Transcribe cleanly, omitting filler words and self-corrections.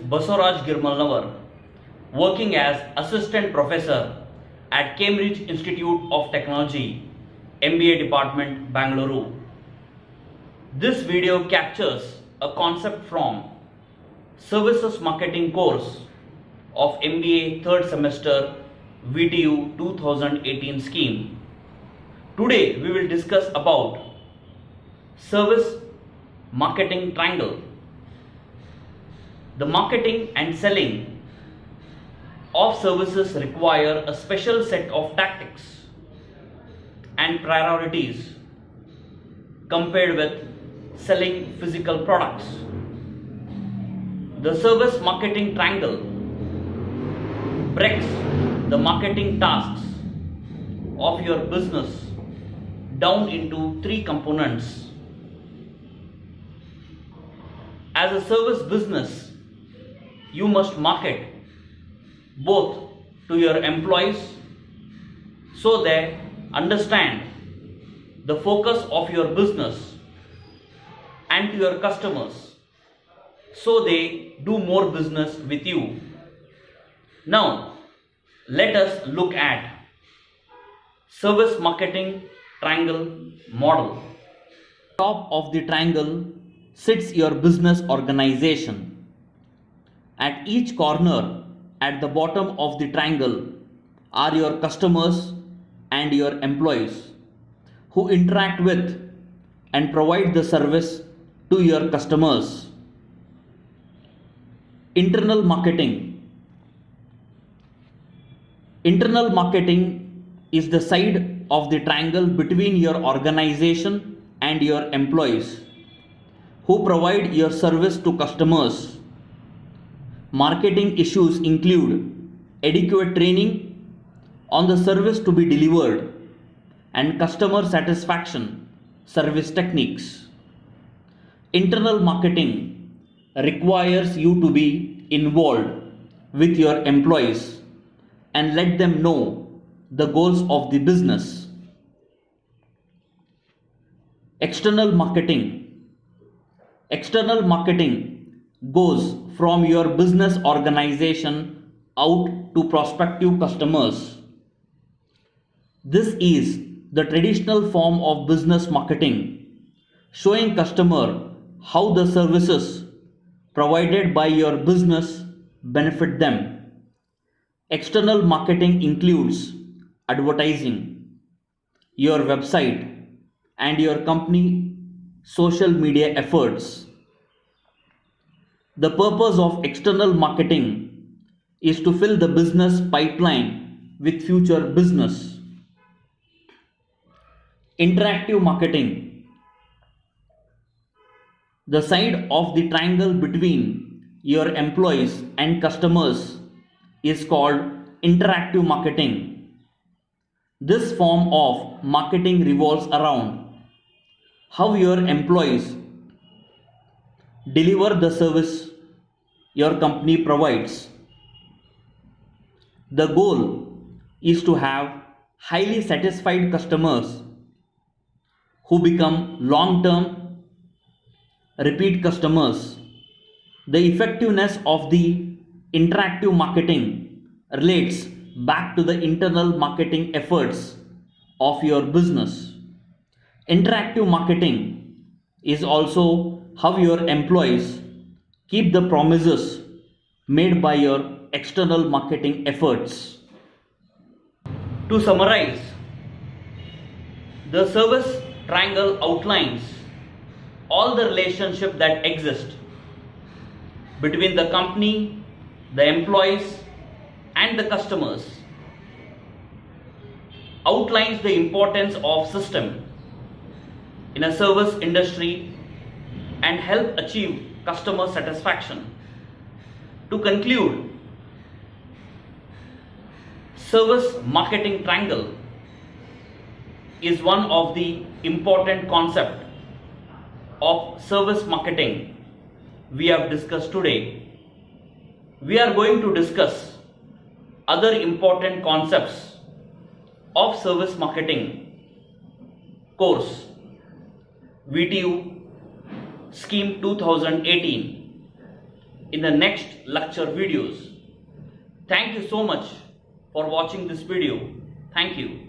Basavaraj Girimallanavar, working as Assistant Professor at Cambridge Institute of Technology, MBA Department, Bangalore. This video captures a concept from Services Marketing course of MBA third semester VTU 2018 scheme. Today we will discuss about Service Marketing Triangle. The marketing and selling of services require a special set of tactics and priorities compared with selling physical products. The service marketing triangle breaks the marketing tasks of your business down into three components. As a service business, you must market both to your employees so they understand the focus of your business, and to your customers so they do more business with you. Now let us look at service marketing triangle model. Top of the triangle sits your business organization. At each corner at the bottom of the triangle are your customers and your employees who interact with and provide the service to your customers. Internal marketing. Internal marketing is the side of the triangle between your organization and your employees who provide your service to customers. Marketing issues include adequate training on the service to be delivered and customer satisfaction service techniques. Internal marketing requires you to be involved with your employees and let them know the goals of the business. External marketing. External marketing goes from your business organization out to prospective customers. This is the traditional form of business marketing, showing customer how the services provided by your business benefit them. External marketing includes advertising, your website, and your company social media efforts. The purpose of external marketing is to fill the business pipeline with future business. Interactive marketing. The side of the triangle between your employees and customers is called interactive marketing. This form of marketing revolves around how your employees deliver the service your company provides. The goal is to have highly satisfied customers who become long-term repeat customers. The effectiveness of the interactive marketing relates back to the internal marketing efforts of your business. Interactive marketing is also how your employees keep the promises made by your external marketing efforts. To summarize, the service triangle outlines all the relationship that exist between the company, the employees, and the customers. Outlines the importance of system in a service industry and help achieve customer satisfaction. To conclude, service marketing triangle is one of the important concepts of service marketing we have discussed today. We are going to discuss other important concepts of service marketing course VTU Scheme 2018 in the next lecture videos. Thank you so much for watching this video. Thank you.